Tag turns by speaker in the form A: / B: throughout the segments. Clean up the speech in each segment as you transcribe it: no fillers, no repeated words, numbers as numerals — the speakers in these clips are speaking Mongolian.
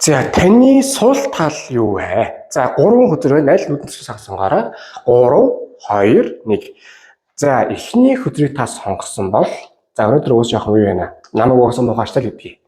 A: За таны сул тал юу вэ? За 3 хөдөр байна. Аль нүднээс сонгоорой. 3 2 1. За эхний хөдрийг та сонгосон бол за өнөөдөр уус яах вэ байна? Намайг уусан муугаштай л гэдгийг.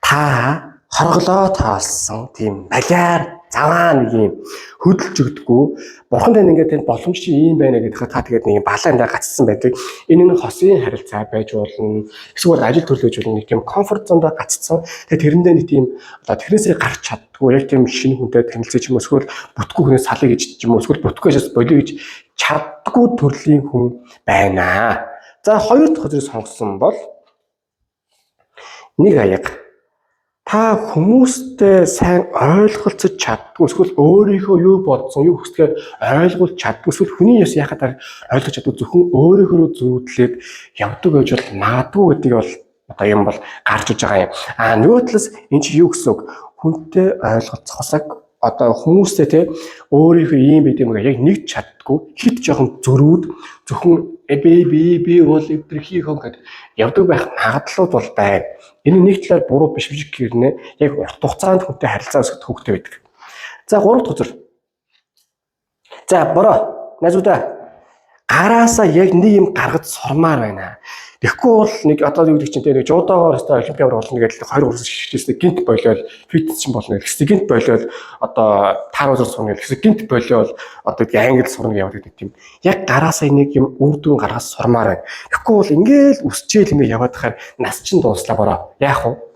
A: Та хорглоо тоолсон тийм балиар заваа нэг юм хөдөлж өгдөггүй. Бурхан тань ингээд энэ боломж чи ийм байна гэдэгт та тэгээд нэг балаандаа гацсан байдаг. Энэ нь хосын харилцаа байж болно. Эсвэл ажил төлөвлөж болно. Нэг тийм комфорт зондоо гацсан. Тэгээд тэрэндээ нэг тийм одоо тэрнээсээ гарч чаддгүй. Яг тийм шинэ хүнтэй танилцаж юм эсвэл бүтггүй хүнээс салъя гэж юм эсвэл бүтггүйээс болио гэж чаддгүй төрлийн хүн байна. За хоёр дахь хөдрийг сонгосон бол нэг аяга та хүмүүстэй сайн ойлголцож чаддгүй эсвэл өөрийнхөө юу бодсон, юу хүсдэгээр ойлгуулж чаддгүй эсвэл хүний яс яхад ойлгож чаддгүй зөвхөн өөрийнхөө зөрүүдлээд явдаг байж бол магадгүй гэдгийг бол одоо юм бол гарч иж байгаа юм. Нөгөө талаас энэ чи юу гэсэн үг? Хүнтэй ойлголцохосаг одоо хүмүүстэй те өөрийнхөө ийм байд юм яг нэг чаддгүй хит жоохон зөрүүд зөвхөн би бол эвдэрхийхөө гэдэг явдаг байх магадлалууд бол байна. Энэ нэг талаар буруу биш гэрнэ яг урт хугацаанд хүнтэй харилцаа өсгөх хөвгтэй байдаг. За 3 дахь хөдөр. За бороо найзуудаа гараасаа яг нэг юм гаргаж сурмаар байна. Тэгэхгүй бол нэг одоо юу гэдэг чинь те нэг жуудагаар өстой олимпиад болно гэдэг 23 шишижсэн гинт болоод фитнес чинь болно гэсэн гинт болоод одоо тааруулж сурна гэсэн гинт болоод одоо англи сурна яваад гэдэг тийм яг гараасаа нэг юм үр дүн гаргаж сурмаар байна. Тэгэхгүй бол ингээл үсчээл ингэ яваад хахаар нас чинь дууслаа бороо. Яах вэ?